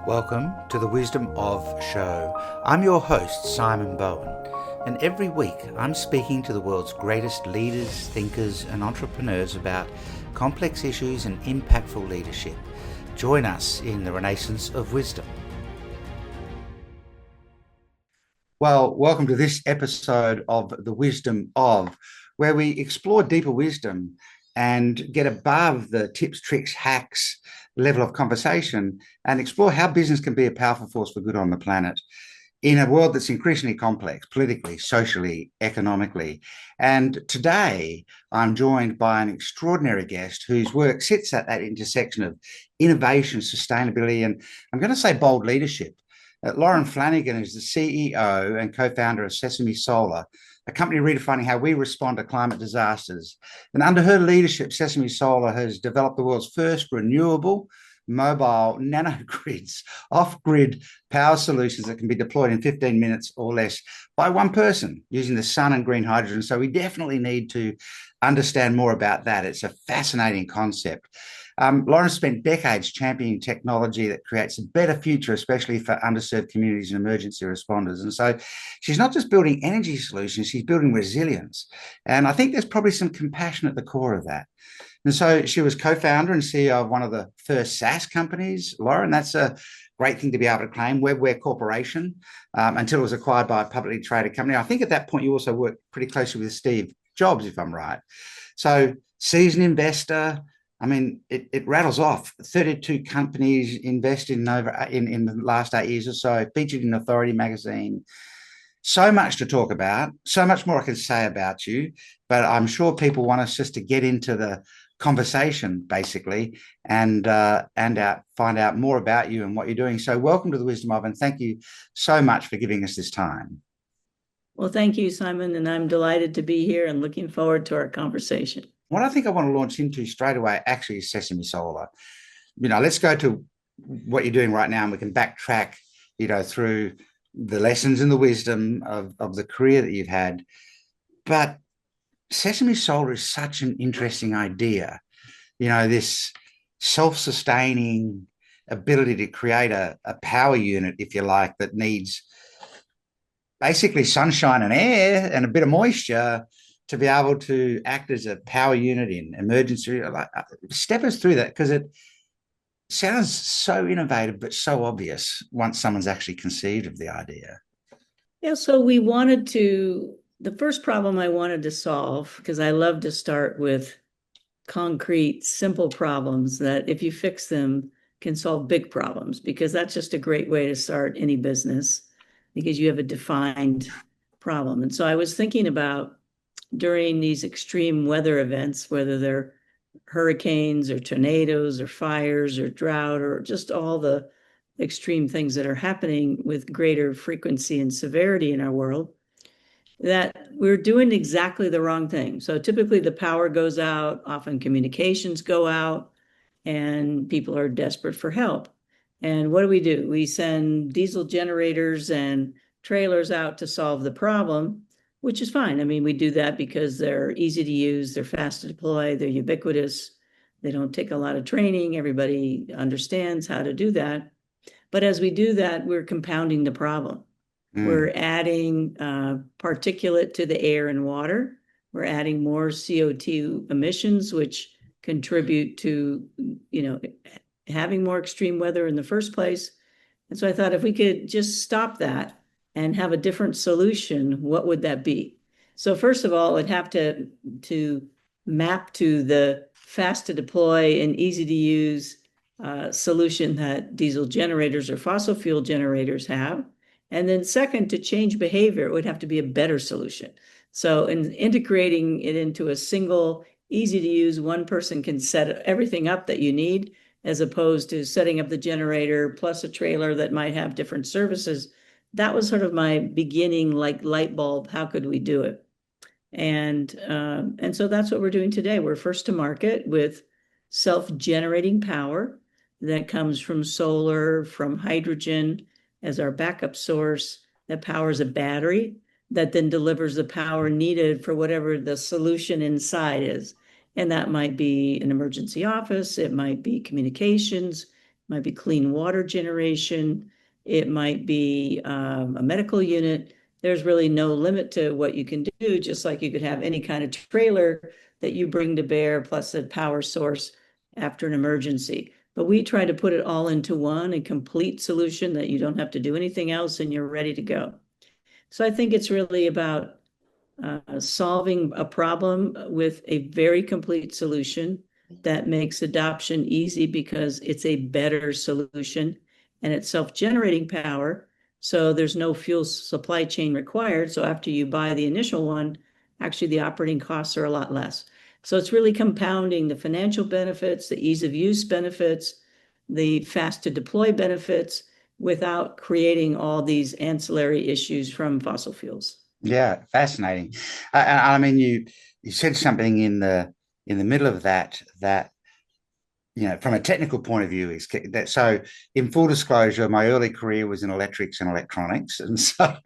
Welcome to the Wisdom of Show. I'm your host, Simon Bowen, and every week I'm speaking to the world's greatest leaders, thinkers, and entrepreneurs about complex issues and impactful leadership. Join us in the Renaissance of Wisdom. Well, welcome to this episode of The Wisdom of, where we explore deeper wisdom and get above the tips, tricks, hacks level of conversation and explore how business can be a powerful force for good on the planet in a world that's increasingly complex, politically, socially, economically. And today I'm joined by an extraordinary guest whose work sits at that intersection of innovation, sustainability, and I'm going to say bold leadership. Lauren Flanagan is the CEO and co-founder of Sesame Solar, a company redefining how we respond to climate disasters. And under her leadership, Sesame Solar has developed the world's first renewable mobile nanogrids, off-grid power solutions that can be deployed in 15 minutes or less by one person using the sun and green hydrogen. So we definitely need to understand more about that. It's a fascinating concept. Lauren spent decades championing technology that creates a better future, especially for underserved communities and emergency responders. And so she's not just building energy solutions, she's building resilience. And I think there's probably some compassion at the core of that. And so she was co-founder and CEO of one of the first SaaS companies, Lauren. That's a great thing to be able to claim, Webware Corporation, until it was acquired by a publicly traded company. I think at that point you also worked pretty closely with Steve Jobs, if I'm right. So seasoned investor. I mean, it rattles off 32 companies invested in the last 8 years or so, featured in Authority magazine. So much to talk about, so much more I can say about you, but I'm sure people want us just to get into the conversation, basically, and find out more about you and what you're doing. So welcome to the Wisdom of, and thank you so much for giving us this time. Well, thank you, Simon, and I'm delighted to be here and looking forward to our conversation. What I think I want to launch into straight away actually is Sesame Solar. Let's go to what you're doing right now, and we can backtrack, through the lessons and the wisdom of the career that you've had. But Sesame Solar is such an interesting idea. This self-sustaining ability to create a power unit, if you like, that needs basically sunshine and air and a bit of moisture to be able to act as a power unit in emergency. Step us through that, because it sounds so innovative but so obvious once someone's actually conceived of the idea. Yeah, so the first problem I wanted to solve, because I love to start with concrete, simple problems that if you fix them can solve big problems, because that's just a great way to start any business, because you have a defined problem. And so I was thinking about, during these extreme weather events, whether they're hurricanes or tornadoes or fires or drought or just all the extreme things that are happening with greater frequency and severity in our world, that we're doing exactly the wrong thing. So typically the power goes out, often communications go out, and people are desperate for help. And what do? We send diesel generators and trailers out to solve the problem, which is fine. I mean, we do that because they're easy to use, they're fast to deploy, they're ubiquitous, they don't take a lot of training, everybody understands how to do that. But as we do that, we're compounding the problem. We're adding particulate to the air and water. We're adding more CO2 emissions, which contribute to, having more extreme weather in the first place. And so I thought, if we could just stop that and have a different solution, what would that be? So first of all, it'd have to map to the fast to deploy and easy to use solution that diesel generators or fossil fuel generators have. And then second, to change behavior, it would have to be a better solution. So in integrating it into a single, easy to use, one person can set everything up that you need, as opposed to setting up the generator plus a trailer that might have different services. That was sort of my beginning, like light bulb, how could we do it? And so that's what we're doing today. We're first to market with self-generating power that comes from solar, from hydrogen as our backup source, that powers a battery that then delivers the power needed for whatever the solution inside is. And that might be an emergency office, it might be communications, might be clean water generation, it might be a medical unit. There's really no limit to what you can do, just like you could have any kind of trailer that you bring to bear, plus a power source after an emergency. But we try to put it all into one, a complete solution that you don't have to do anything else and you're ready to go. So I think it's really about solving a problem with a very complete solution that makes adoption easy because it's a better solution and it's self-generating power. So there's no fuel supply chain required. So after you buy the initial one, actually the operating costs are a lot less. So it's really compounding the financial benefits, the ease of use benefits, the fast to deploy benefits without creating all these ancillary issues from fossil fuels. Yeah, fascinating. I mean, you said something in the middle of that from a technical point of view is that. So, in full disclosure, my early career was in electrics and electronics, and so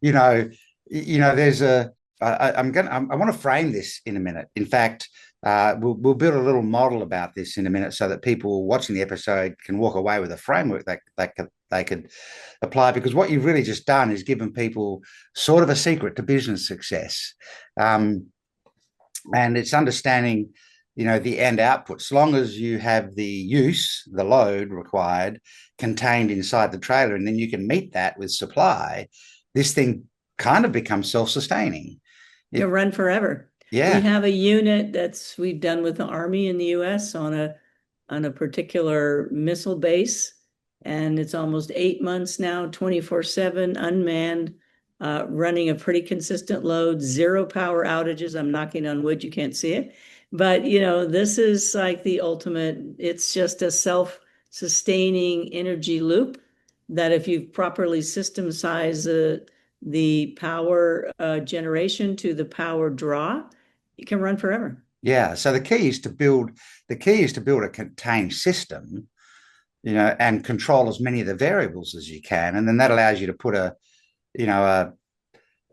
you know, there's a. I want to frame this in a minute. In fact, we'll build a little model about this in a minute, so that people watching the episode can walk away with a framework that they could apply. Because what you've really just done is given people sort of a secret to business success, and it's understanding, the end output. As long as you have the load required contained inside the trailer, and then you can meet that with supply, this thing kind of becomes self-sustaining. It'll run forever. Yeah. We have a unit we've done with the Army in the US on a particular missile base, and it's almost 8 months now, 24/7, unmanned, running a pretty consistent load, zero power outages. I'm knocking on wood, you can't see it. But, this is like the ultimate, it's just a self-sustaining energy loop that if you properly system size the power generation to the power draw, it can run forever. Yeah. So the key is to build a contained system, and control as many of the variables as you can, and then that allows you to put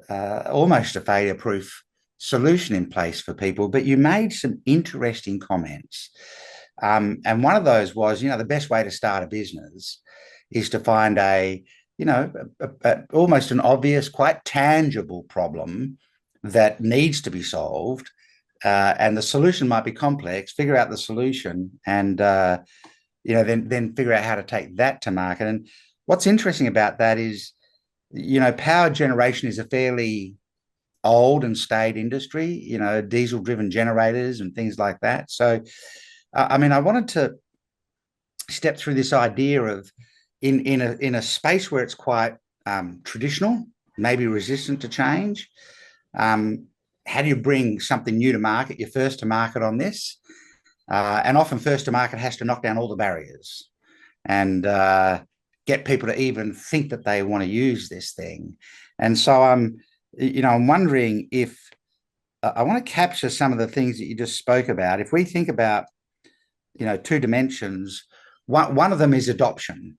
almost a failure-proof solution in place for people. But you made some interesting comments, and one of those was, the best way to start a business is to find almost an obvious, quite tangible problem that needs to be solved, and the solution might be complex. Figure out the solution, and then figure out how to take that to market. And what's interesting about that is, power generation is a fairly old and staid industry, diesel-driven generators and things like that. So, I wanted to step through this idea of in a space where it's quite traditional, maybe resistant to change. How do you bring something new to market? You're first to market on this, and often first to market has to knock down all the barriers and get people to even think that they want to use this thing. And so I'm wondering if I want to capture some of the things that you just spoke about. If we think about, two dimensions, one of them is adoption.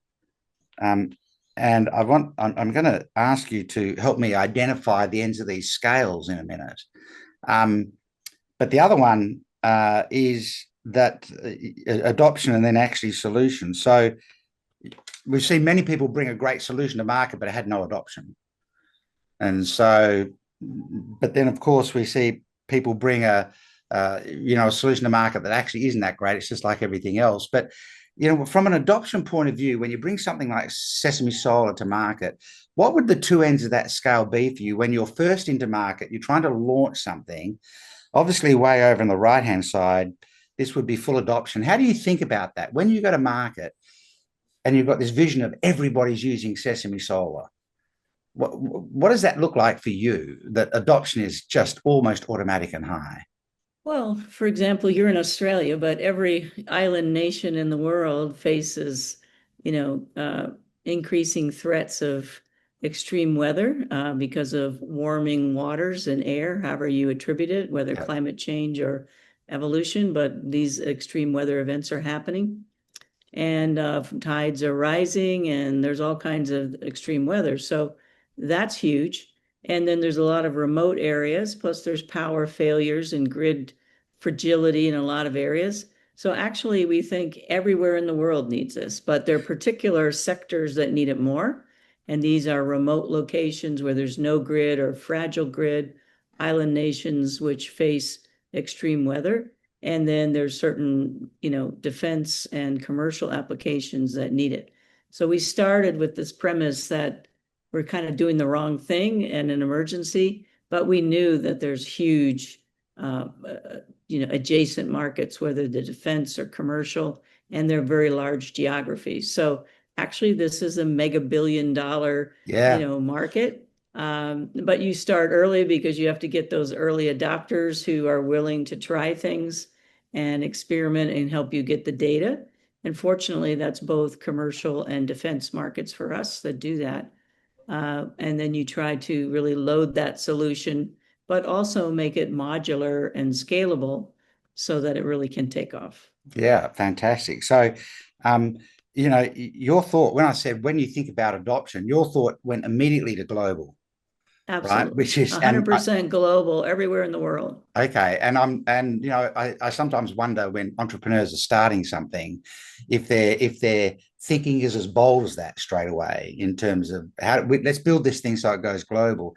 And I'm going to ask you to help me identify the ends of these scales in a minute. But the other one is that adoption and then actually solution. So we've seen many people bring a great solution to market, but it had no adoption. And so, but then of course we see people bring a solution to market that actually isn't that great. It's just like everything else. But from an adoption point of view, when you bring something like Sesame Solar to market, what would the two ends of that scale be for you when you're first into market? You're trying to launch something, obviously way over on the right-hand side, this would be full adoption. How do you think about that when you go to market and you've got this vision of everybody's using Sesame Solar? What does that look like for you, that adoption is just almost automatic and high? Well, for example, you're in Australia, but every island nation in the world faces, increasing threats of extreme weather because of warming waters and air, however you attribute it, whether climate change or evolution, but these extreme weather events are happening. And tides are rising, and there's all kinds of extreme weather. So that's huge. And then there's a lot of remote areas, plus there's power failures and grid fragility in a lot of areas. So actually, we think everywhere in the world needs this, but there are particular sectors that need it more. And these are remote locations where there's no grid or fragile grid, island nations which face extreme weather. And then there's certain, defense and commercial applications that need it. So we started with this premise that we're kind of doing the wrong thing in an emergency, but we knew that there's huge adjacent markets, whether the defense or commercial, and they're very large geographies. So actually, this is a mega billion-dollar, Yeah. market. But you start early because you have to get those early adopters who are willing to try things and experiment and help you get the data. And fortunately, that's both commercial and defense markets for us that do that. And then you try to really load that solution, but also make it modular and scalable so that it really can take off. Yeah, fantastic. So, your thought when I said when you think about adoption, your thought went immediately to global, right? Absolutely. Which is, and 100% global, everywhere in the world. okay, and I sometimes wonder when entrepreneurs are starting something, if their thinking is as bold as that straight away in terms of let's build this thing so it goes global.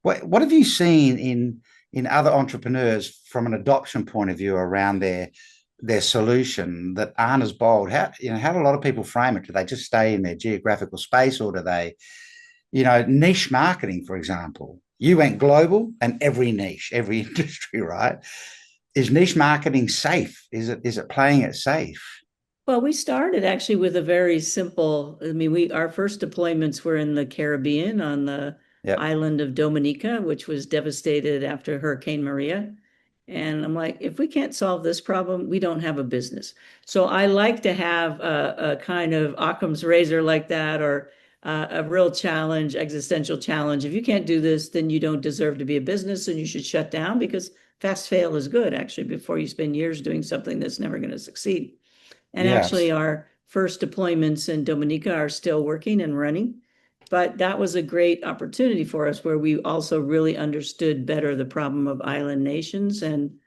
What have you seen in other entrepreneurs from an adoption point of view around their solution that aren't as bold? How do a lot of people frame it? Do they just stay in their geographical space, or do they, niche marketing, for example? You went global and every niche, every industry, right? Is niche marketing safe? Is it playing it safe? Well, we started actually with a very simple, our first deployments were in the Caribbean on the Yep. island of Dominica, which was devastated after Hurricane Maria. And I'm like, if we can't solve this problem, we don't have a business. So I like to have a kind of Occam's razor like that, or a real challenge, existential challenge. If you can't do this, then you don't deserve to be a business and you should shut down, because fast fail is good, actually, before you spend years doing something that's never going to succeed. And Yes. actually, our first deployments in Dominica are still working and running. But that was a great opportunity for us, where we also really understood better the problem of island nations and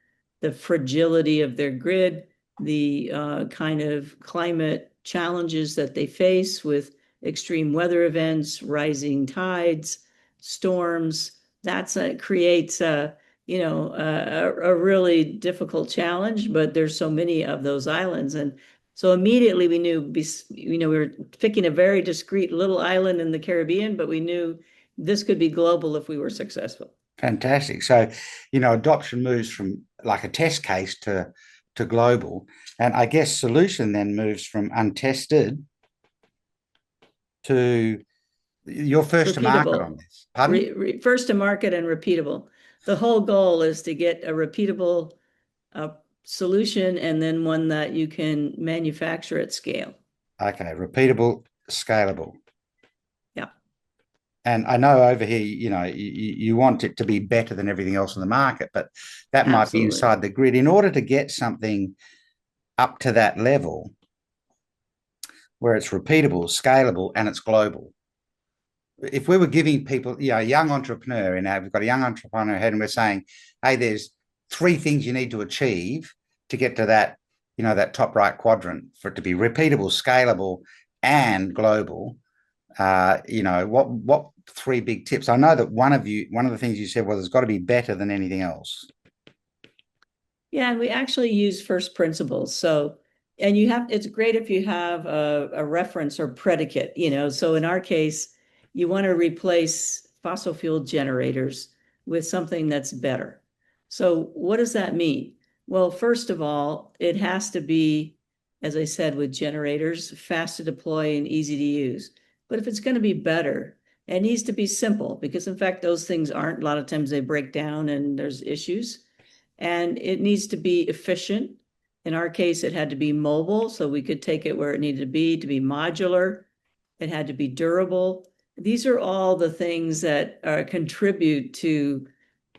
the fragility of their grid, the kind of climate challenges that they face with extreme weather events, rising tides, storms. That's creates a really difficult challenge, but there's so many of those islands. And so immediately we knew, we were picking a very discrete little island in the Caribbean, but we knew this could be global if we were successful. Fantastic. So, adoption moves from like a test case to global, and I guess solution then moves from untested to you're first to market on Repeatable, this. Pardon? first to market and repeatable. The whole goal is to get a repeatable uh, solution, and then one that you can manufacture at scale. Okay, repeatable, scalable. Yeah, And I know over here, you want it to be better than everything else in the market, but that might be absolutely. inside the grid. In order to get something up to that level where it's repeatable, scalable, and it's global. If we were giving people, a young entrepreneur, we've got a young entrepreneur ahead, and we're saying, hey, there's 3 things you need to achieve to get to that, that top right quadrant for it to be repeatable, scalable, and global. What 3 big tips? I know that one of the things you said was it's got to be better than anything else. Yeah, and we actually use first principles. So, and it's great if you have a reference or predicate, So in our case, you want to replace fossil fuel generators with something that's better. So what does that mean? Well, first of all, it has to be, as I said, with generators, fast to deploy and easy to use. But if it's going to be better, it needs to be simple, because in fact, those things aren't. A lot of times they break down and there's issues. And it needs to be efficient. In our case, it had to be mobile, so we could take it where it needed to be modular. It had to be durable. These are all the things that contribute to,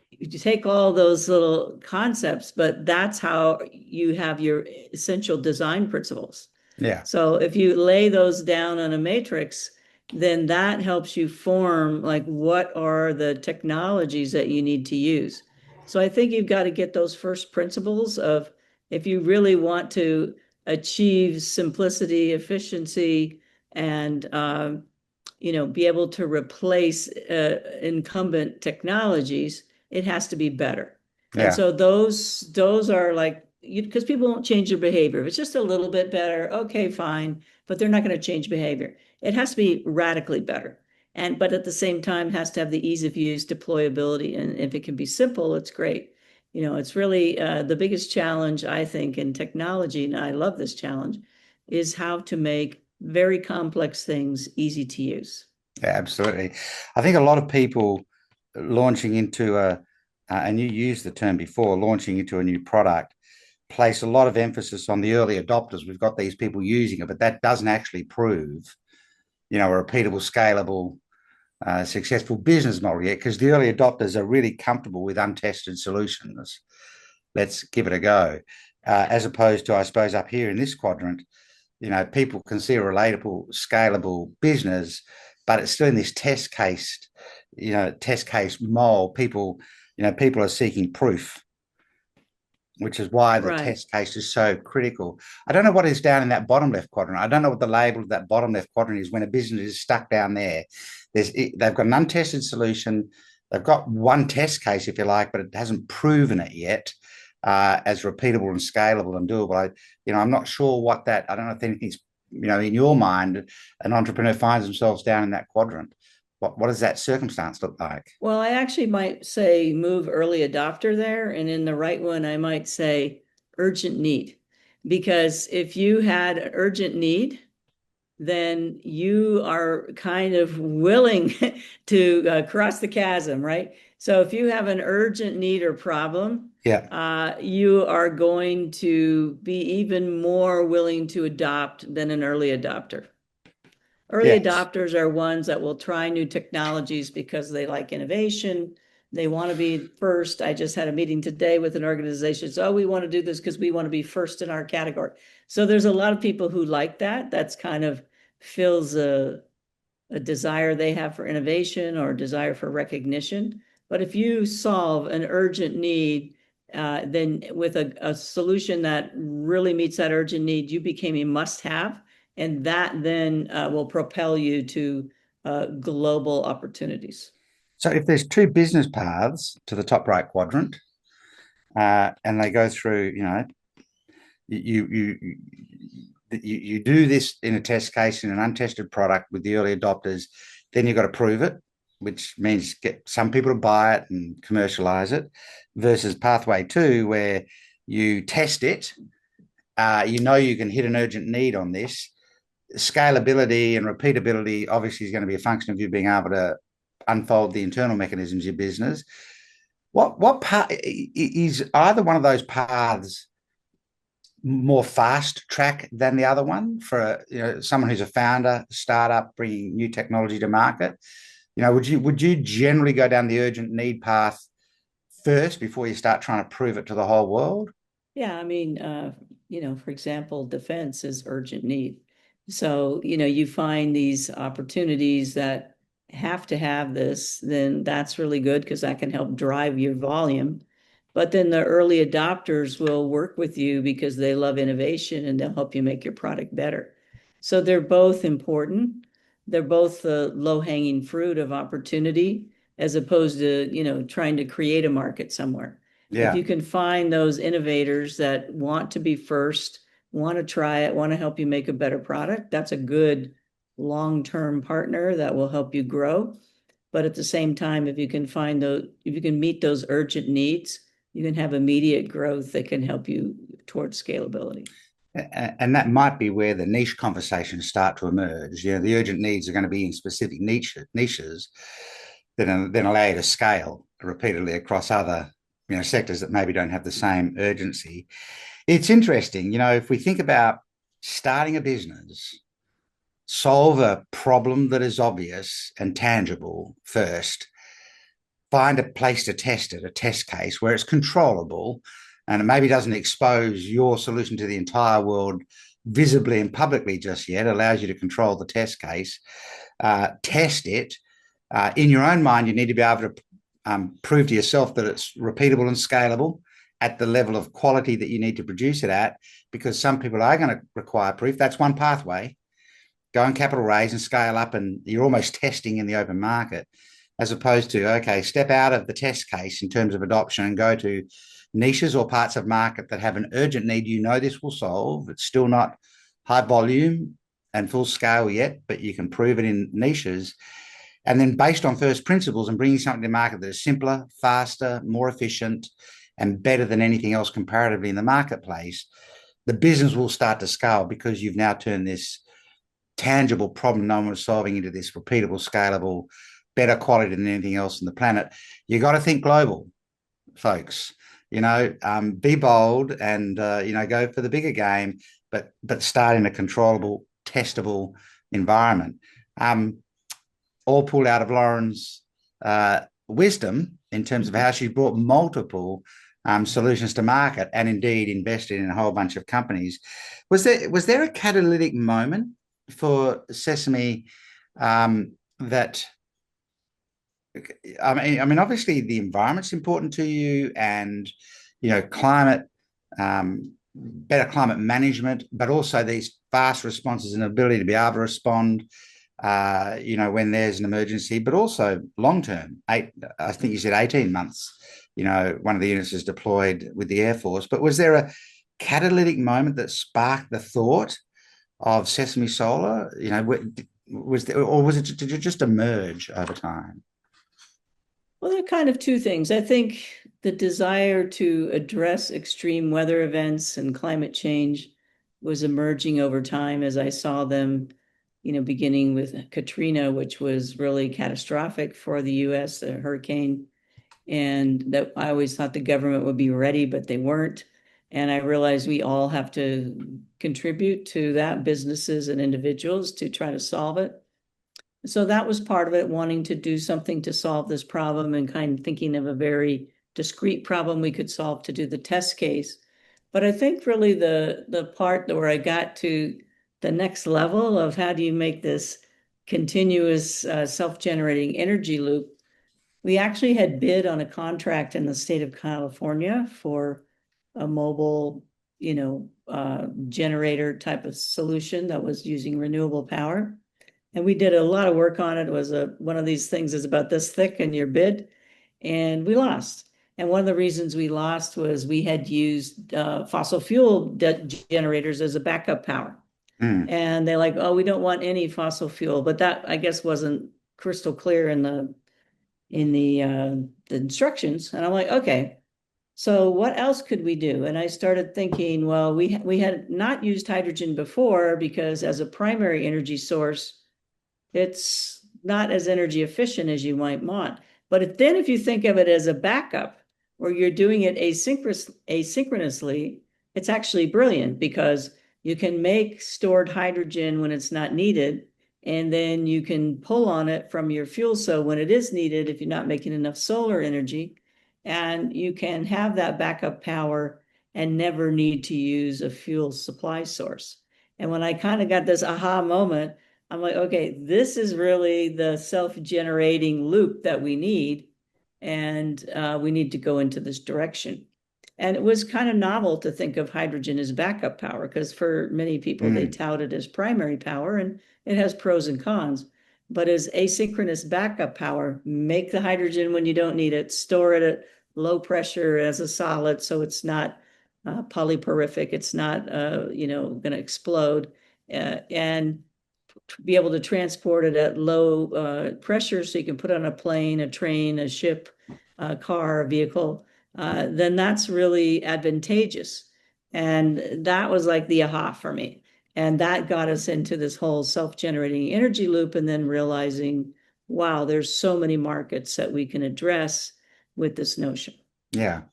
you take all those little concepts, but that's how you have your essential design principles. Yeah. So if you lay those down on a matrix, then that helps you form, like, what are the technologies that you need to use. So I think you've got to get those first principles of If you really want to achieve simplicity, efficiency, and be able to replace incumbent technologies, it has to be better. And Yeah. so those are like, because people won't change their behavior. If it's just a little bit better, okay, fine, but they're not going to change behavior. It has to be radically better. But at the same time, has to have the ease of use, deployability, and if it can be simple, it's great. It's really the biggest challenge, I think, in technology, and I love this challenge, is how to make very complex things easy to use. Yeah, absolutely. I think a lot of people launching into and you used the term before, launching into a new product, place a lot of emphasis on the early adopters. We've got these people using it, but that doesn't actually prove, a repeatable, scalable, successful business model yet, because the early adopters are really comfortable with untested solutions. Let's give it a go. As opposed to, I suppose, up here in this quadrant, people can see a relatable, scalable business, but it's still in this test case mold. People are seeking proof, which is why the Right. test case is so critical. I don't know what is down in that bottom left quadrant. I don't know what the label of that bottom left quadrant is when a business is stuck down there. They've got an untested solution. They've got one test case, if you like, but it hasn't proven it yet as repeatable and scalable and doable. I'm not sure what that. I don't know if anything's in your mind, an entrepreneur finds themselves down in that quadrant. What does that circumstance look like? Well, I actually might say move early adopter there. And in the right one, I might say urgent need. Because if you had an urgent need, then you are kind of willing to cross the chasm, right? So if you have an urgent need or problem, Yeah. you are going to be even more willing to adopt than an early adopter. Early Yes. adopters are ones that will try new technologies because they like innovation. They want to be first. I just had a meeting today with an organization. So, we want to do this because we want to be first in our category. So there's a lot of people who like that. That's kind of fills a desire they have for innovation or a desire for recognition. But if you solve an urgent need, then with a solution that really meets that urgent need, you became a must-have, and that then will propel you to global opportunities. So if there's two business paths to the top right quadrant, and they go through, you you you do this in a test case in an untested product with the early adopters, then you've got to prove it, which means get some people to buy it and commercialize it, versus pathway two, where you test it, you can hit an urgent need on this. Scalability and repeatability obviously is going to be a function of you being able to unfold the internal mechanisms of your business. What part is either one of those paths more fast track than the other one for someone who's a founder, startup, bringing new technology to market? Would you generally go down the urgent need path first before you start trying to prove it to the whole world? Yeah, I mean, for example, defense is urgent need. So, you find these opportunities that have to have this, then that's really good because that can help drive your volume. But then the early adopters will work with you because they love innovation and they'll help you make your product better. So they're both important. They're both the low-hanging fruit of opportunity as opposed to, trying to create a market somewhere. If Yeah. you can find those innovators that want to be first, want to try it, want to help you make a better product, that's a good long-term partner that will help you grow. But at the same time, if you can meet those urgent needs, you can have immediate growth that can help you towards scalability. And that might be where the niche conversations start to emerge. The urgent needs are going to be in specific niches that then allow you to scale repeatedly across other sectors that maybe don't have the same urgency. It's interesting, if we think about starting a business, solve a problem that is obvious and tangible first, find a place to test it, a test case where it's controllable and it maybe doesn't expose your solution to the entire world visibly and publicly just yet, allows you to control the test case, test it. In your own mind, you need to be able to prove to yourself that it's repeatable and scalable. at the level of quality that you need to produce it at, because some people are going to require proof. That's one pathway. Go and capital raise and scale up, and you're almost testing in the open market, as opposed to, okay, step out of the test case in terms of adoption and go to niches or parts of market that have an urgent need. You know this will solve. It's still not high volume and full scale yet, but you can prove it in niches. And then based on first principles and bringing something to market that is simpler, faster, more efficient, and better than anything else comparatively in the marketplace, the business will start to scale, because you've now turned this tangible problem no one was solving into this repeatable, scalable, better quality than anything else on the planet. You got to think global, folks. Be bold and go for the bigger game, but start in a controllable, testable environment. All pulled out of Lauren's wisdom in terms of how she brought multiple solutions to market, and indeed invested in a whole bunch of companies. Was there a catalytic moment for Sesame that? I mean, obviously the environment's important to you, and climate, better climate management, but also these fast responses and ability to be able to respond, when there's an emergency, but also long term. I think you said 18 months. One of the units is deployed with the Air Force. But was there a catalytic moment that sparked the thought of Sesame Solar? Was there, or did it just emerge over time? Well, there are kind of two things. I think the desire to address extreme weather events and climate change was emerging over time as I saw them, beginning with Katrina, which was really catastrophic for the US, the hurricane. And that I always thought the government would be ready, but they weren't. And I realized we all have to contribute to that, businesses and individuals, to try to solve it. So that was part of it, wanting to do something to solve this problem and kind of thinking of a very discrete problem we could solve to do the test case. But I think really the part where I got to the next level of how do you make this continuous self-generating energy loop, we actually had bid on a contract in the state of California for a mobile, generator type of solution that was using renewable power. And we did a lot of work on it. It was one of these things is about this thick in your bid, and we lost. And one of the reasons we lost was we had used fossil fuel generators as a backup power. And they're like, oh, we don't want any fossil fuel. But that, I guess, wasn't crystal clear in the instructions. And I'm like, okay, so what else could we do? And I started thinking, well, we had not used hydrogen before because as a primary energy source, it's not as energy efficient as you might want. But then if you think of it as a backup, where you're doing it asynchronously, it's actually brilliant, because you can make stored hydrogen when it's not needed, and then you can pull on it from your fuel cell when it is needed if you're not making enough solar energy, and you can have that backup power and never need to use a fuel supply source. And when I kind of got this aha moment, I'm like, okay, this is really the self-generating loop that we need, and we need to go into this direction. And it was kind of novel to think of hydrogen as backup power, because for many people, they tout it as primary power, and it has pros and cons. But as asynchronous backup power, make the hydrogen when you don't need it, store it at low pressure as a solid, so it's not polyporific, it's not going to explode, and be able to transport it at low pressure, so you can put on a plane, a train, a ship, a car, a vehicle, then that's really advantageous. And that was like the aha for me. And that got us into this whole self-generating energy loop, and then realizing, wow, there's so many markets that we can address with this notion. Yeah.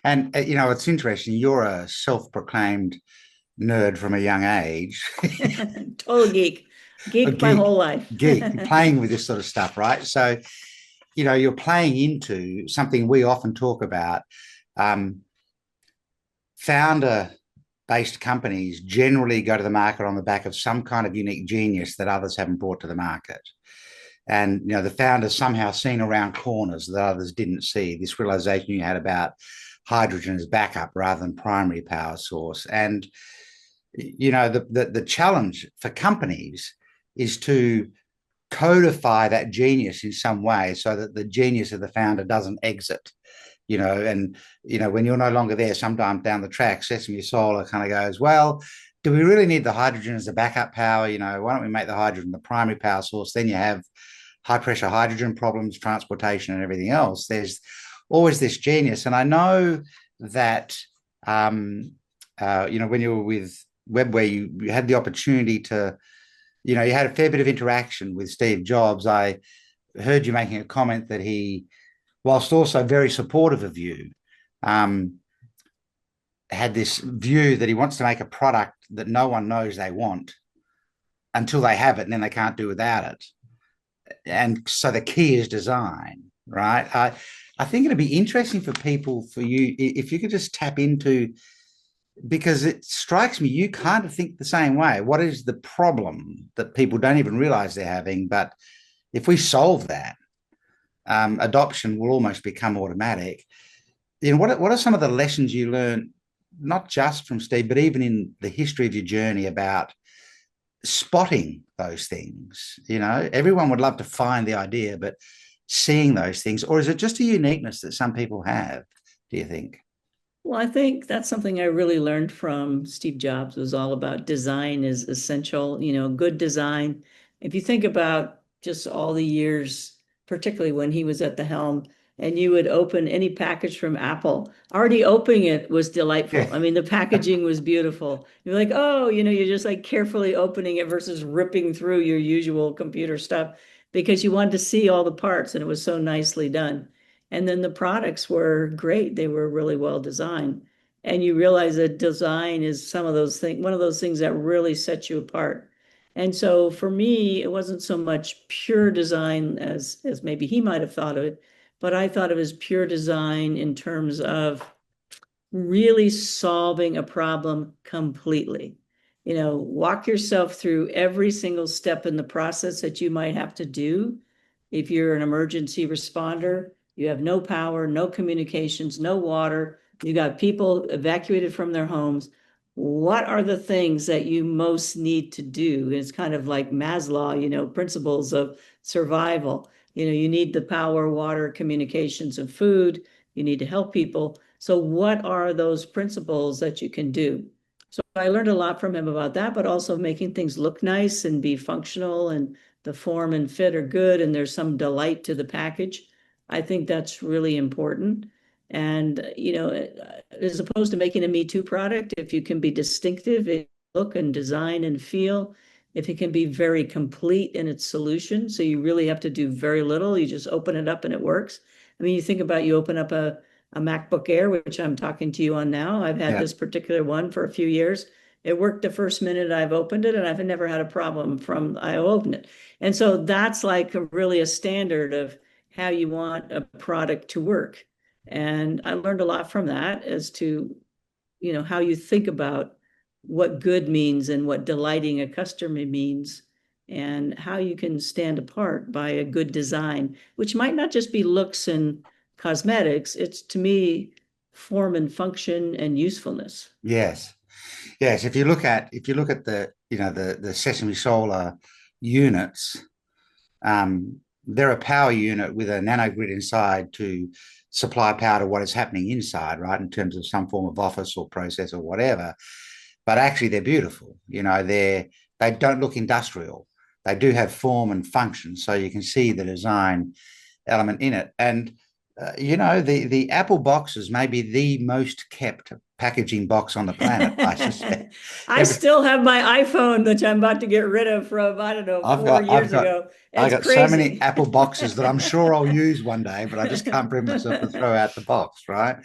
And, it's interesting. You're a self-proclaimed nerd from a young age. Total geek. Geek my whole life. Geek, playing with this sort of stuff, right? So, you're playing into something we often talk about. Founder-based companies generally go to the market on the back of some kind of unique genius that others haven't brought to the market. And, the founder's somehow seen around corners that others didn't see. This realization you had about hydrogen as backup rather than primary power source. And the challenge for companies is to codify that genius in some way so that the genius of the founder doesn't exit. And when you're no longer there, sometime down the track, Sesame Solar kind of goes, well, do we really need the hydrogen as a backup power? Why don't we make the hydrogen the primary power source? Then you have high pressure hydrogen problems, transportation, and everything else. There's always this genius. And I know that, when you were with Webware, you had the opportunity to, you had a fair bit of interaction with Steve Jobs. I heard you making a comment that he, whilst also very supportive of you, had this view that he wants to make a product that no one knows they want until they have it, and then they can't do without it. And so the key is design, right? I think it'd be interesting for people, for you, if you could just tap into, because it strikes me you kind of think the same way. What is the problem that people don't even realize they're having? But if we solve that, adoption will almost become automatic. What are some of the lessons you learned, not just from Steve, but even in the history of your journey, about spotting those things? Everyone would love to find the idea, but seeing those things, or is it just a uniqueness that some people have, do you think? Well, I think that's something I really learned from Steve Jobs. Was all about design is essential, good design. If you think about just all the years, particularly when he was at the helm, and you would open any package from Apple, already opening it was delightful. Yeah. I mean, the packaging was beautiful. You're like, oh, you're just like carefully opening it versus ripping through your usual computer stuff because you wanted to see all the parts and it was so nicely done. And then the products were great. They were really well designed. And you realize that design is some of those things, one of those things that really sets you apart. And so for me, it wasn't so much pure design as maybe he might have thought of it, but I thought of it as pure design in terms of really solving a problem completely. Walk yourself through every single step in the process that you might have to do. If you're an emergency responder, you have no power, no communications, no water, you got people evacuated from their homes. What are the things that you most need to do? It's kind of like Maslow, principles of survival. You need the power, water, communications, and food. You need to help people. So what are those principles that you can do? So I learned a lot from him about that, but also making things look nice and be functional, and the form and fit are good, and there's some delight to the package. I think that's really important. And, as opposed to making a Me Too product, if you can be distinctive in look and design and feel, if it can be very complete in its solution, so you really have to do very little, you just open it up and it works. I mean, you think about, you open up a MacBook Air, which I'm talking to you on now. I've had this particular one for a few years. It worked the first minute I've opened it, and I've never had a problem from I opened it. And so that's like really a standard of how you want a product to work. And I learned a lot from that as to, how you think about what good means and what delighting a customer means, and how you can stand apart by a good design, which might not just be looks and cosmetics. It's, to me, form and function and usefulness. Yes. If you look at the Sesame Solar units, they're a power unit with a nanogrid inside to supply power to what is happening inside, right, in terms of some form of office or process or whatever. But actually, they're beautiful. They don't look industrial. They do have form and function, so you can see the design element in it. And the Apple boxes may be the most kept packaging box on the planet, I suspect. I still have my iPhone, which I'm about to get rid of from, I don't know, four years ago. I It's got crazy. so many Apple boxes that I'm sure I'll use one day, but I just can't bring myself to throw out the box, right?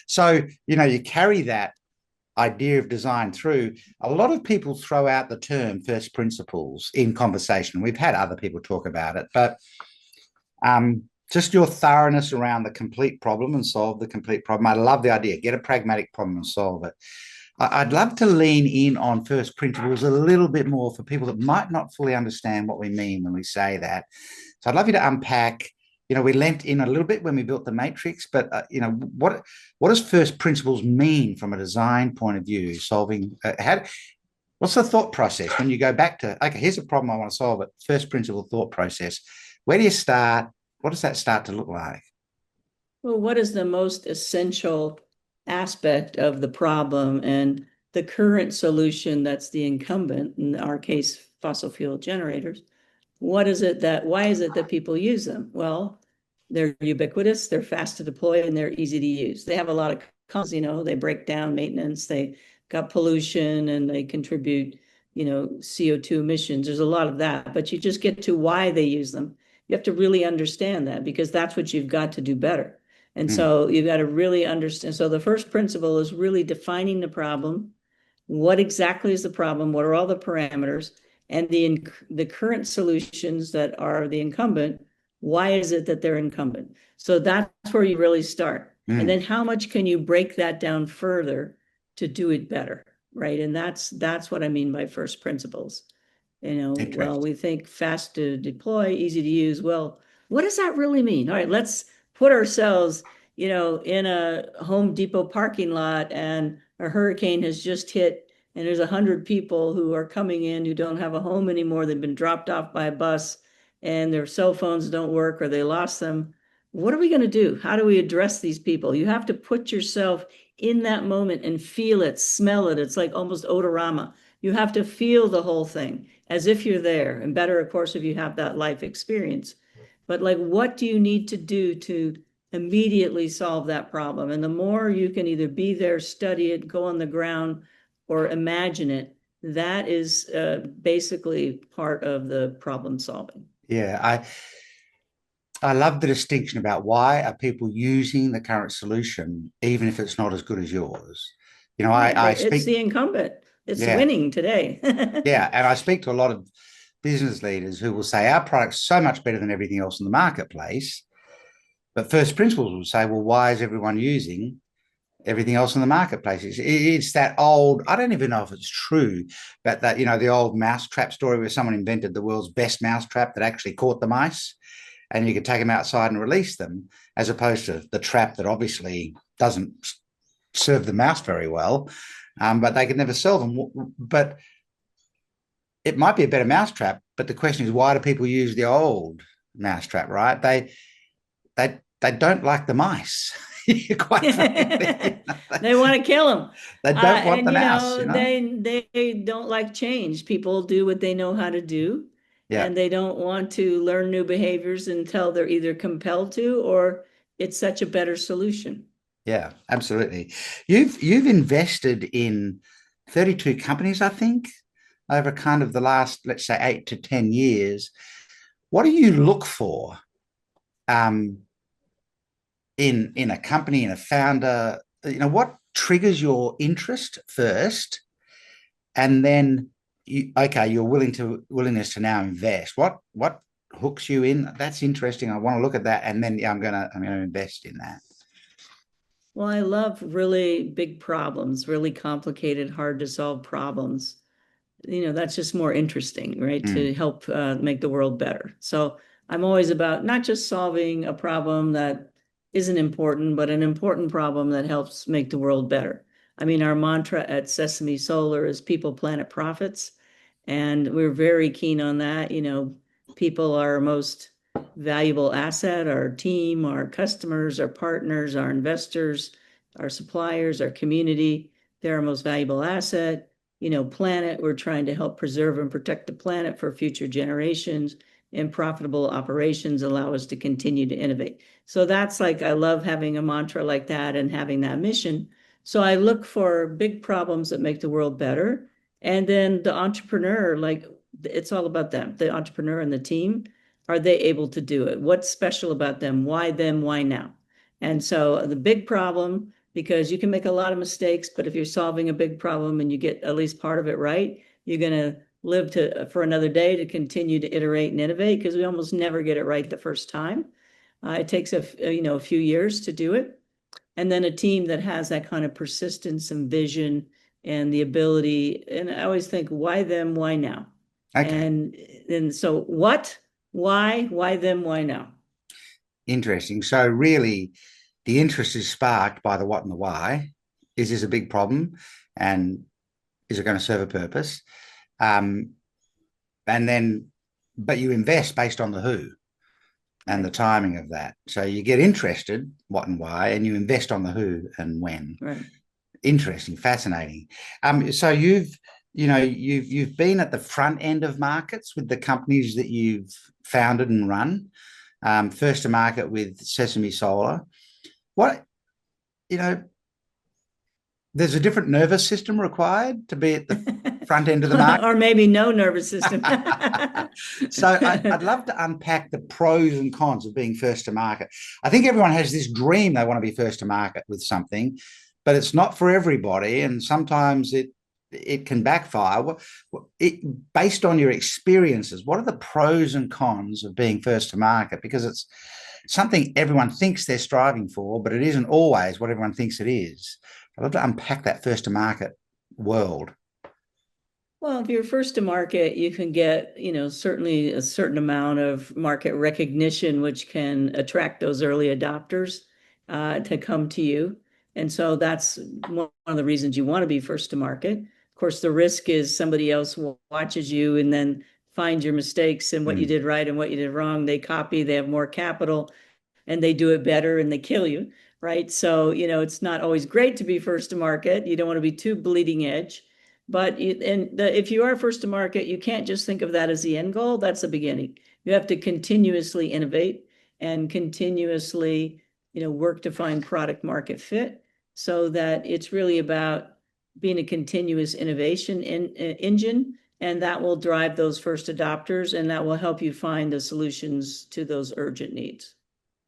So, you carry that idea of design through. A lot of people throw out the term first principles in conversation. We've had other people talk about it, but just your thoroughness around the complete problem and solve the complete problem. I love the idea. Get a pragmatic problem and solve it. I'd love to lean in on first principles a little bit more for people that might not fully understand what we mean when we say that. So I'd love you to unpack, we lent in a little bit when we built the matrix, but what does first principles mean from a design point of view? Solving what's the thought process when you go back to, okay, here's a problem I want to solve it. First principle thought process. Where do you start? What does that start to look like? Well, what is the most essential aspect of the problem and the current solution that's the incumbent, in our case, fossil fuel generators? Why is it that people use them? Well, they're ubiquitous, they're fast to deploy, and they're easy to use. They have a lot of cons, they break down maintenance, they got pollution, and they contribute, CO2 emissions. There's a lot of that, but you just get to why they use them. You have to really understand that, because that's what you've got to do better. And so you've got to really understand. So the first principle is really defining the problem. What exactly is the problem? What are all the parameters? And the current solutions that are the incumbent, why is it that they're incumbent? So that's where you really start. And then how much can you break that down further to do it better, right? And that's what I mean by first principles. Well, we think fast to deploy, easy to use. Well, what does that really mean? All right, let's put ourselves, in a Home Depot parking lot, and a hurricane has just hit, and there's 100 people who are coming in who don't have a home anymore. They've been dropped off by a bus, and their cell phones don't work, or they lost them. What are we going to do? How do we address these people? You have to put yourself in that moment and feel it, smell it. It's like almost odorama. You have to feel the whole thing as if you're there, and better, of course, if you have that life experience. But like, what do you need to do to immediately solve that problem? And the more you can either be there, study it, go on the ground, or imagine it, that is basically part of the problem solving. Yeah, I love the distinction about why are people using the current solution, even if it's not as good as yours. I It's speak, the incumbent. It's yeah, winning today. yeah, and I speak to a lot of business leaders who will say our product's so much better than everything else in the marketplace. But first principles will say, well, why is everyone using everything else in the marketplace? It's that old, I don't even know if it's true, but that, the old mousetrap story where someone invented the world's best mousetrap that actually caught the mice, and you could take them outside and release them, as opposed to the trap that obviously doesn't serve the mouse very well, but they could never sell them. But it might be a better mousetrap, but the question is, why do people use the old mousetrap, right? They don't like the mice. Quite frankly, they want to kill them. they don't want And the mouse. they don't like change. People do what they know how to do, Yeah, and they don't want to learn new behaviors until they're either compelled to, or it's such a better solution. yeah, absolutely. You've invested in 32 companies, I think, over kind of the last, let's say, 8 to 10 years. What do you look for um, in a company, in a founder? What triggers your interest first, and then your willingness to now invest. What hooks you in? That's interesting. I want to look at that, and then I'm gonna invest in that. Well, I love really big problems, really complicated, hard to solve problems. That's just more interesting, right? To Mm, help make the world better. So I'm always about not just solving a problem that isn't important, but an important problem that helps make the world better. I mean, our mantra at Sesame Solar is people, planet, profits. And we're very keen on that. People are our most valuable asset, our team, our customers, our partners, our investors, our suppliers, our community. They're our most valuable asset. Planet, we're trying to help preserve and protect the planet for future generations, and profitable operations allow us to continue to innovate. So that's like, I love having a mantra like that and having that mission. So I look for big problems that make the world better. And then the entrepreneur, like, it's all about them, the entrepreneur and the team. Are they able to do it? What's special about them? Why them? Why now? And so the big problem, because you can make a lot of mistakes, but if you're solving a big problem and you get at least part of it right, you're going to live for another day to continue to iterate and innovate, because we almost never get it right the first time. It takes a few years to do it. And then a team that has that kind of persistence and vision and the ability. And I always think, why them? Why now? okay. And so what? Why them? Why now? Interesting. So really, the interest is sparked by the what and the why. Is this a big problem? And is it going to serve a purpose? Um, and then, but you invest based on the who and the Right. timing of that. So you get interested, what and why, and you invest on the who and when. Right. Interesting, fascinating. So you've been at the front end of markets with the companies that you've founded and run. First to market with Sesame Solar. What you know, there's a different nervous system required to be at the front end of the market. Or maybe no nervous system. So I'd love to unpack the pros and cons of being first to market. I think everyone has this dream they want to be first to market with something, but it's not for everybody, and sometimes it can backfire. Based on your experiences, what are the pros and cons of being first to market? Because it's something everyone thinks they're striving for, but it isn't always what everyone thinks it is. I'd love to unpack that first to market world. Well, if you're first to market, you can get, certainly a certain amount of market recognition, which can attract those early adopters to come to you. And so that's one of the reasons you want to be first to market. Of course, the risk is somebody else watches you and then finds your mistakes and what you did right and what you did wrong. They copy, they have more capital, and they do it better and they kill you, right? So, it's not always great to be first to market. You don't want to be too bleeding edge. But if you are first to market, you can't just think of that as the end goal. That's the beginning. You have to continuously innovate and continuously, work to find product market fit, so that it's really about being a continuous innovation engine, and that will drive those first adopters, and that will help you find the solutions to those urgent needs.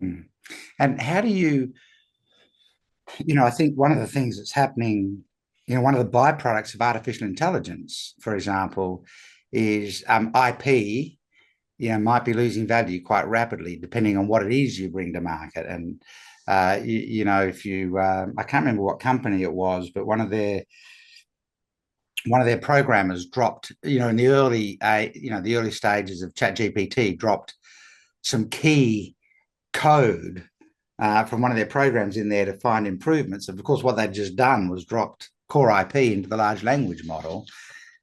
And how do I think one of the things that's happening, one of the byproducts of artificial intelligence, for example, is IP, might be losing value quite rapidly depending on what it is you bring to market. And, if you, I can't remember what company it was, but one of their programmers dropped, in the early stages of ChatGPT, dropped some key code from one of their programs in there to find improvements. Of course, what they'd just done was dropped core IP into the large language model.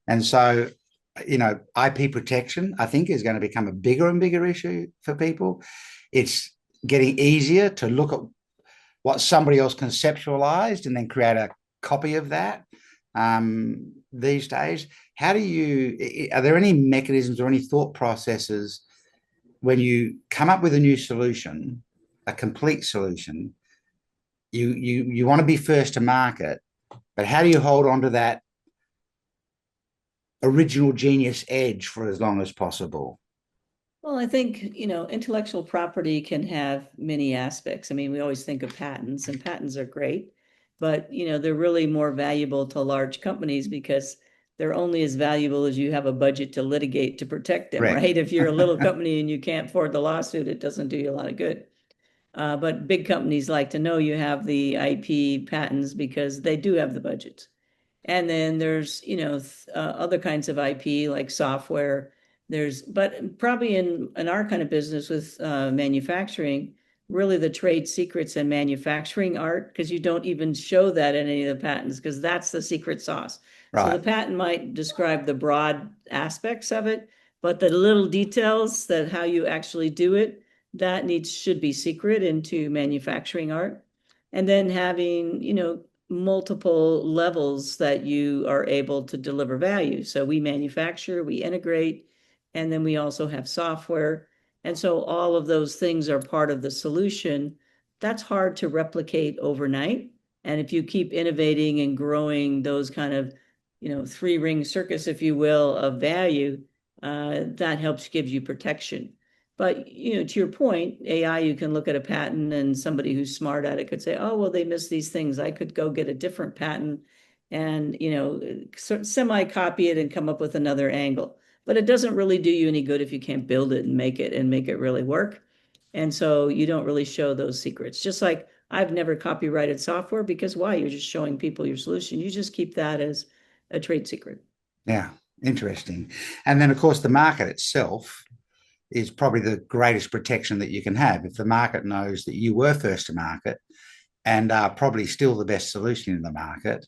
And so, IP protection, I think, is going to become a bigger and bigger issue for people. It's getting easier to look at what somebody else conceptualized and then create a copy of that these days. Are there any mechanisms or any thought processes when you come up with a new solution, a complete solution, you want to be first to market, but how do you hold on to that original genius edge for as long as possible? Well, I think, intellectual property can have many aspects. I mean, we always think of patents, and patents are great, but, they're really more valuable to large companies because they're only as valuable as you have a budget to litigate to protect them, Correct. right? If you're a little company and you can't afford the lawsuit, it doesn't do you a lot of good. But big companies like to know you have the IP patents because they do have the budgets. And then there's, other kinds of IP like software. But probably in our kind of business with manufacturing, really the trade secrets and manufacturing art, because you don't even show that in any of the patents, because that's the secret sauce. So the Right. patent might describe the broad aspects of it, but the little details that how you actually do it, that should be secret into manufacturing art. And then having, multiple levels that you are able to deliver value. So we manufacture, we integrate, and then we also have software. And so all of those things are part of the solution. That's hard to replicate overnight. And if you keep innovating and growing those kind of, three-ring circus, if you will, of value, that helps give you protection. But, to your point, AI, you can look at a patent and somebody who's smart at it could say, oh, well, they missed these things. I could go get a different patent and, semi-copy it and come up with another angle. But it doesn't really do you any good if you can't build it and make it really work. And so you don't really show those secrets. Just like I've never copyrighted software, because why? You're just showing people your solution. You just keep that as a trade secret. Yeah. Interesting. And then, of course, the market itself, is probably the greatest protection that you can have. If the market knows that you were first to market and are probably still the best solution in the market,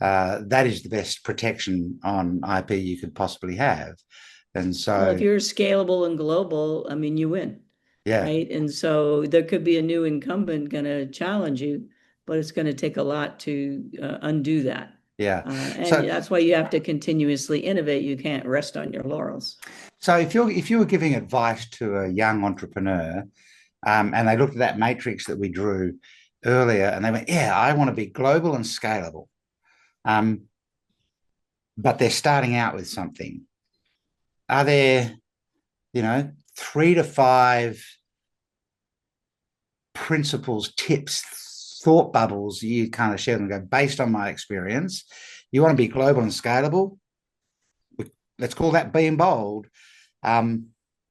that is the best protection on IP you could possibly have. And Well, so, if you're scalable and global, I mean, you win, yeah, right? And so there could be a new incumbent going to challenge you, but it's going to take a lot to undo that. yeah. And So, that's why you have to continuously innovate. You can't rest on your laurels. so if you were giving advice to a young entrepreneur, and they looked at that matrix that we drew earlier, and they went, "Yeah, I want to be global and scalable," um, but they're starting out with something. Are there, 3 to 5 principles, tips, thought bubbles you kind of share them and go, based on my experience, you want to be global and scalable? Let's call that being bold. Um,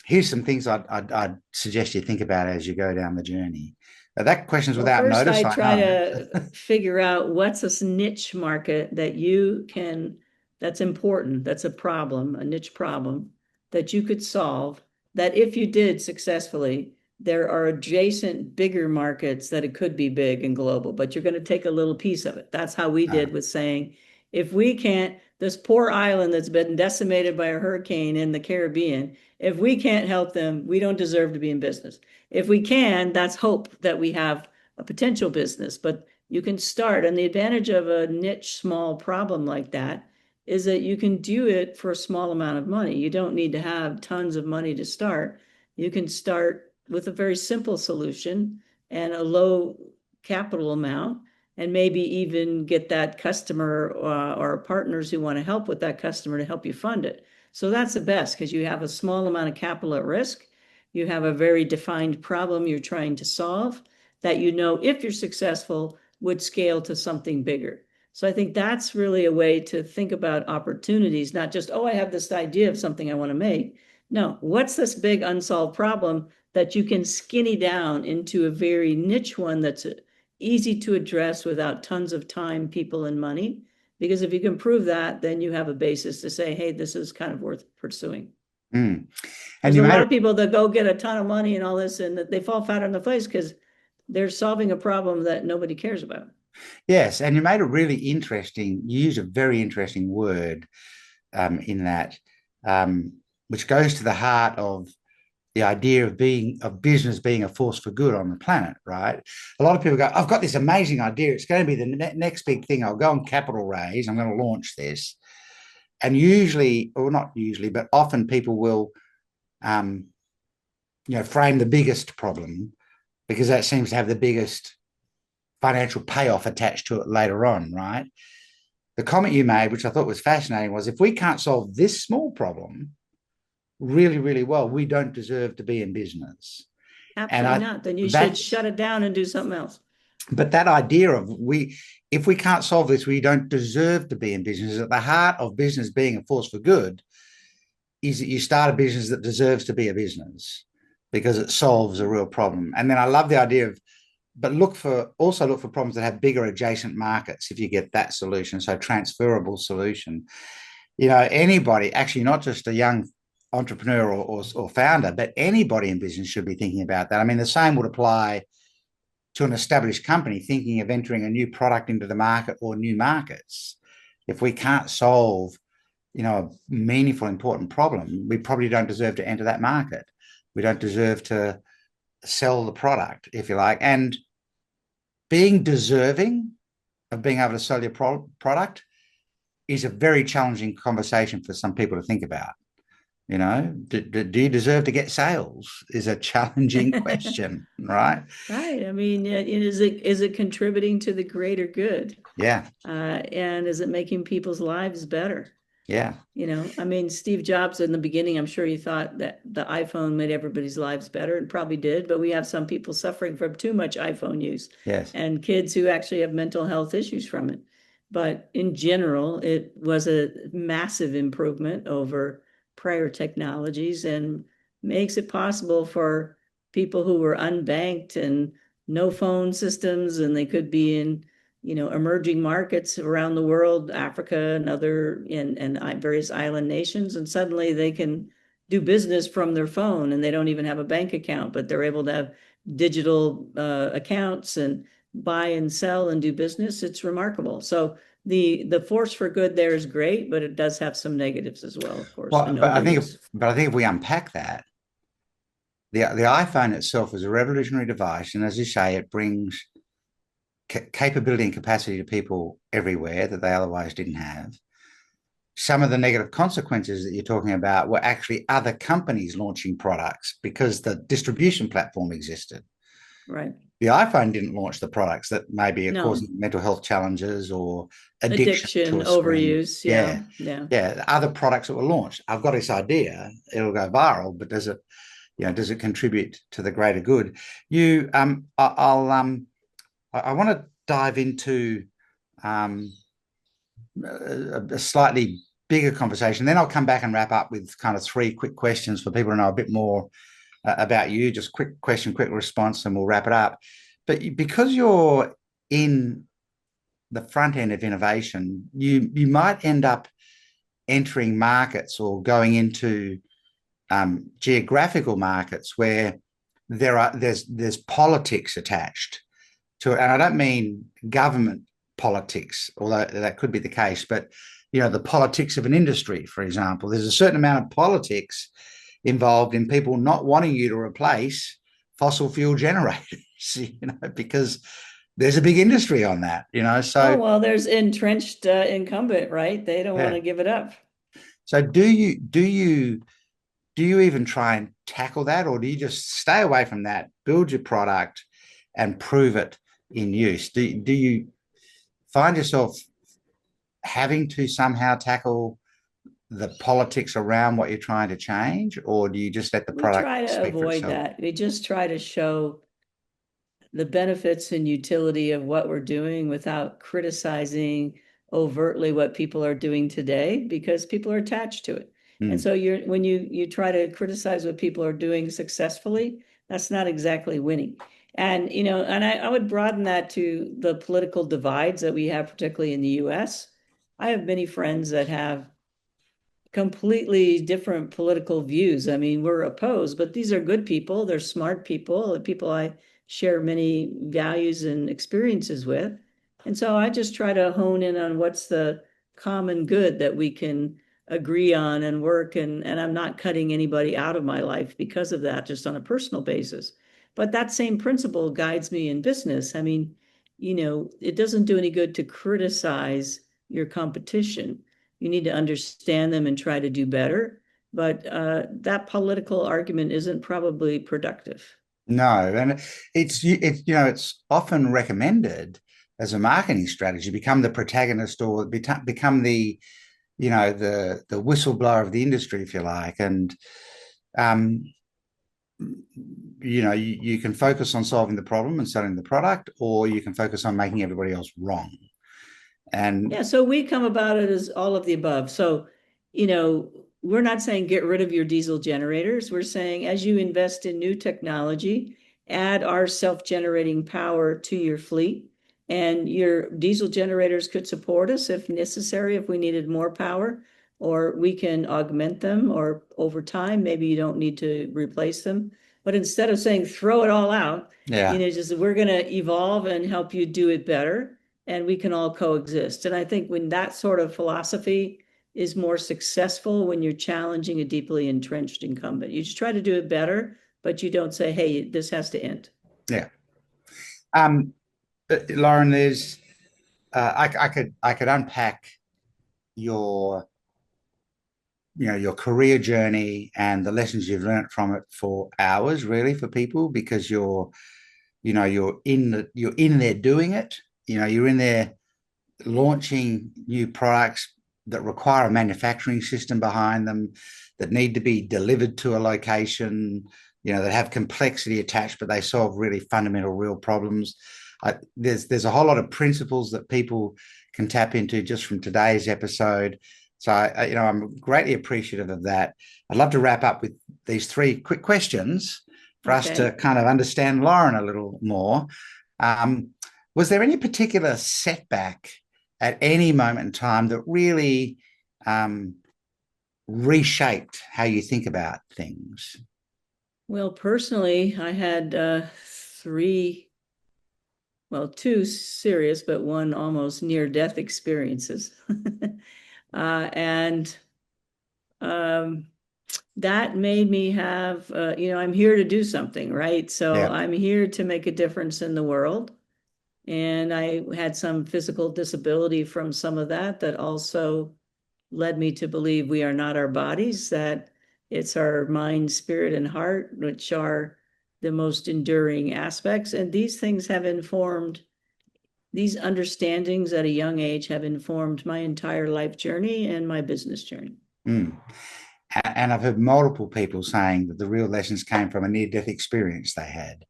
Here's some things I'd suggest you think about as you go down the journey. That question's Well, without first notice, I I try know. to figure out what's this niche market that you can, that's important, that's a problem, a niche problem that you could solve, that if you did successfully, there are adjacent bigger markets that it could be big and global, but you're going to take a little piece of it. That's how we did with saying, if we can't, this poor island that's been decimated by a hurricane in the Caribbean, if we can't help them, we don't deserve to be in business. If we can, that's hope that we have a potential business, but you can start. And the advantage of a niche small problem like that is that you can do it for a small amount of money. You don't need to have tons of money to start. You can start with a very simple solution and a low capital amount, and maybe even get that customer or partners who want to help with that customer to help you fund it. So that's the best because you have a small amount of capital at risk. You have a very defined problem you're trying to solve that you know, if you're successful, would scale to something bigger. So I think that's really a way to think about opportunities, not just, oh, I have this idea of something I want to make. No, what's this big unsolved problem that you can skinny down into a very niche one that's easy to address without tons of time, people, and money? Because if you can prove that, then you have a basis to say, hey, this is kind of worth pursuing. Mm. And There's you a made lot it, of people that go get a ton of money and all this, and they fall flat on the face because they're solving a problem that nobody cares about. yes, and you made a really interesting, you used a very interesting word in that, which goes to the heart of the idea of business being a force for good on the planet, right? A lot of people go, I've got this amazing idea. It's going to be the next big thing. I'll go on capital raise. I'm going to launch this. And usually, or not usually, but often people will, um, frame the biggest problem because that seems to have the biggest financial payoff attached to it later on, right? The comment you made, which I thought was fascinating, was if we can't solve this small problem really, really well, we don't deserve to be in business. And Absolutely I not. Then you should that shut it down and do something else. but that idea of if we can't solve this, we don't deserve to be in business. At the heart of business being a force for good is that you start a business that deserves to be a business because it solves a real problem. And then I love the idea of, but look for problems that have bigger adjacent markets if you get that solution. So transferable solution. Anybody, actually not just a young entrepreneur or founder, but anybody in business should be thinking about that. I mean, the same would apply to an established company thinking of entering a new product into the market or new markets. If we can't solve, a meaningful, important problem, we probably don't deserve to enter that market. We don't deserve to sell the product, if you like. And being deserving of being able to sell your product is a very challenging conversation for some people to think about. Do you deserve to get sales is a challenging question, right? Right. I mean, is it contributing to the greater good? Yeah. And is it making people's lives better? Yeah. I mean, Steve Jobs in the beginning, I'm sure he thought that the iPhone made everybody's lives better, and probably did, but we have some people suffering from too much iPhone use Yes. and kids who actually have mental health issues from it. But in general, it was a massive improvement over prior technologies and makes it possible for people who were unbanked and no phone systems, and they could be in emerging markets around the world, Africa and various island nations, and suddenly they can do business from their phone and they don't even have a bank account, but they're able to have digital accounts and buy and sell and do business. It's remarkable. So the force for good there is great, but it does have some negatives as well, of course, Well, and overuse. but I think if we unpack that, the iPhone itself is a revolutionary device, and as you say, it brings capability and capacity to people everywhere that they otherwise didn't have. Some of the negative consequences that you're talking about were actually other companies launching products because the distribution platform existed. Right. The iPhone didn't launch the products that maybe are No. causing mental health challenges or addiction to Addiction, a screen. overuse. Yeah. Yeah. Yeah. Yeah. Other products that were launched. I've got this idea, it'll go viral, but does it contribute to the greater good? I want to dive into a slightly bigger conversation. Then I'll come back and wrap up with kind of 3 quick questions for people to know a bit more about you. Just quick question, quick response, and we'll wrap it up. But because you're in the front end of innovation, you might end up entering markets or going into geographical markets where there's politics attached to it. And I don't mean government politics, although that could be the case, but the politics of an industry, for example. There's a certain amount of politics involved in people not wanting you to replace fossil fuel generators, because there's a big industry on that, Oh, so well, there's entrenched incumbent, right? They don't want yeah. to give it up. So do you even try and tackle that, or do you just stay away from that, build your product and prove it in use? Do you find yourself having to somehow tackle the politics around what you're trying to change, or do you just let the We product try to speak for avoid itself? that. We just try to show the benefits and utility of what we're doing without criticizing overtly what people are doing today, because people are attached to it. And so when you try to criticize what people are doing successfully, that's not exactly winning. And I would broaden that to the political divides that we have, particularly in the US. I have many friends that have completely different political views. I mean, we're opposed, but these are good people. They're smart people, people I share many values and experiences with. And so I just try to hone in on what's the common good that we can agree on and work. And I'm not cutting anybody out of my life because of that, just on a personal basis. But that same principle guides me in business. I mean, it doesn't do any good to criticize your competition. You need to understand them and try to do better. But that political argument isn't probably productive. No, and it's often recommended as a marketing strategy, become the protagonist or become the whistleblower of the industry, if you like, and um, you can focus on solving the problem and selling the product, or you can focus on making everybody else wrong. And Yeah, so we come about it as all of the above. So, we're not saying get rid of your diesel generators. We're saying as you invest in new technology, add our self-generating power to your fleet. And your diesel generators could support us if necessary, if we needed more power, or we can augment them, or over time, maybe you don't need to replace them. But instead of saying throw it all out, yeah, just we're going to evolve and help you do it better, and we can all coexist. And I think when that sort of philosophy is more successful, when you're challenging a deeply entrenched incumbent, you just try to do it better, but you don't say, hey, this has to end. yeah. Lauren, there's I could unpack your your career journey and the lessons you've learned from it for hours, really, for people, because you're in there doing it. You're in there launching new products that require a manufacturing system behind them, that need to be delivered to a location, that have complexity attached, but they solve really fundamental, real problems. There's a whole lot of principles that people can tap into just from today's episode. So I'm greatly appreciative of that. I'd love to wrap up with these 3 quick questions for us to kind of understand Lauren a little more. Was there any particular setback at any moment in time that really reshaped how you think about things? Well, personally, I had three, well, two serious, but one almost near-death experiences. And um, that made me have, I'm here to do something, right? So Yeah. I'm here to make a difference in the world. And I had some physical disability from some of that, that also led me to believe we are not our bodies, that it's our mind, spirit, and heart, which are the most enduring aspects. And these things have informed, these understandings at a young age have informed my entire life journey and my business journey. Mm. And I've heard multiple people saying that the real lessons came from a near-death experience they had.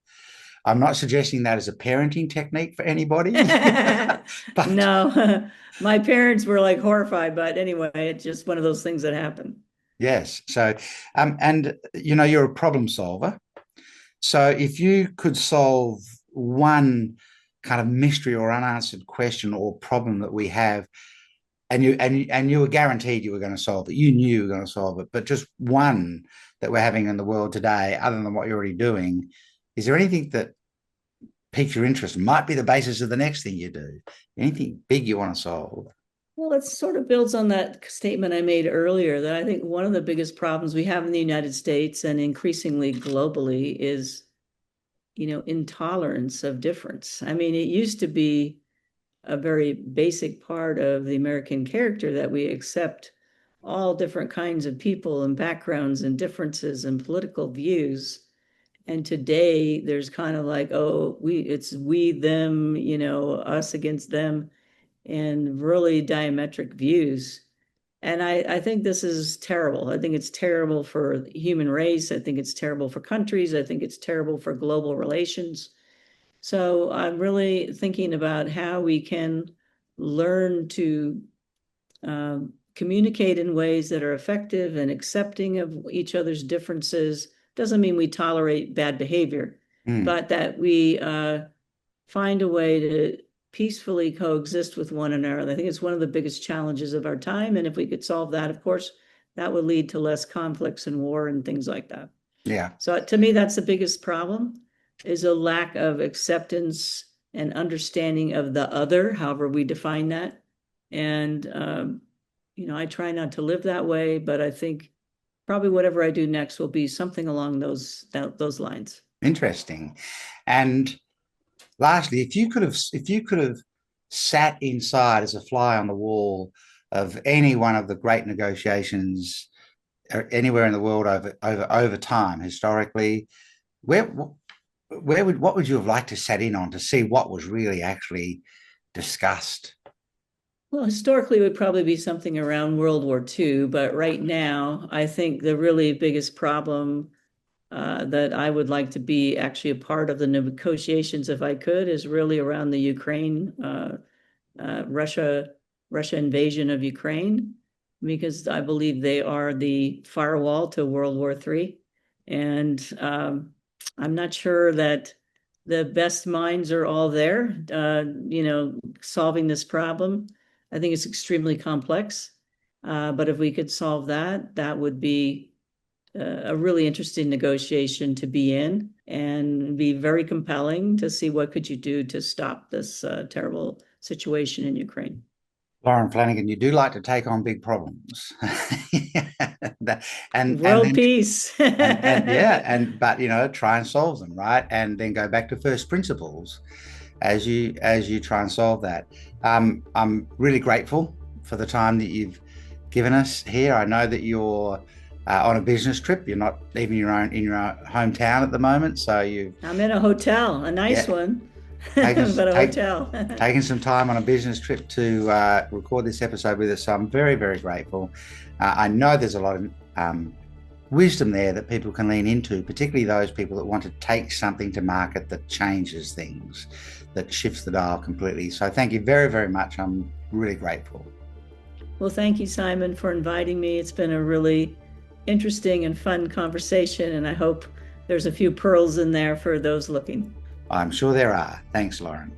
I'm not suggesting that as a parenting technique for anybody, but No, my parents were like horrified, but anyway, it's just one of those things that happen. yes. So, and you're a problem solver. So, if you could solve one kind of mystery or unanswered question or problem that we have, and you were guaranteed you were going to solve it, you knew you were going to solve it, but just one that we're having in the world today, other than what you're already doing, is there anything that piques your interest? Might be the basis of the next thing you do. Anything big you want to solve? Well, it sort of builds on that statement I made earlier, that I think one of the biggest problems we have in the United States and increasingly globally is, intolerance of difference. I mean, it used to be a very basic part of the American character that we accept all different kinds of people and backgrounds and differences and political views. And today there's kind of like, oh, it's we, them, us against them, and really diametric views. And I think this is terrible. I think it's terrible for the human race. I think it's terrible for countries. I think it's terrible for global relations. So I'm really thinking about how we can learn to communicate in ways that are effective and accepting of each other's differences. Doesn't mean we tolerate bad behavior, Mm, but that we find a way to peacefully coexist with one another. I think it's one of the biggest challenges of our time. And if we could solve that, of course, that would lead to less conflicts and war and things like that. yeah. So to me, that's the biggest problem, is a lack of acceptance and understanding of the other, however we define that. And, I try not to live that way, but I think probably whatever I do next will be something along those lines. Interesting. And lastly, if you could have sat inside as a fly on the wall of any one of the great negotiations anywhere in the world over time historically, where what would you have liked to sat in on to see what was really actually discussed? Well, historically, it would probably be something around World War II, but right now, I think the really biggest problem that I would like to be actually a part of the negotiations, if I could, is really around the Ukraine, Russia invasion of Ukraine, because I believe they are the firewall to World War III. And I'm not sure that the best minds are all there, solving this problem. I think it's extremely complex. But if we could solve that, that would be a really interesting negotiation to be in, and be very compelling to see what could you do to stop this terrible situation in Ukraine. Lauren Flanagan, you do like to take on big problems, and World then peace. and yeah, and but try and solve them, right, and then go back to first principles as you try and solve that. I'm really grateful for the time that you've given us here. I know that you're on a business trip. You're not even in your own hometown at the moment, so you I'm in a hotel, a nice yeah one, taking but a take, hotel. taking some time on a business trip to record this episode with us. So I'm very, very grateful. I know there's a lot of wisdom there that people can lean into, particularly those people that want to take something to market that changes things, that shifts the dial completely. So thank you very, very much. I'm really grateful. Well, thank you, Simon, for inviting me. It's been a really interesting and fun conversation, and I hope there's a few pearls in there for those looking. I'm sure there are. Thanks, Lauren.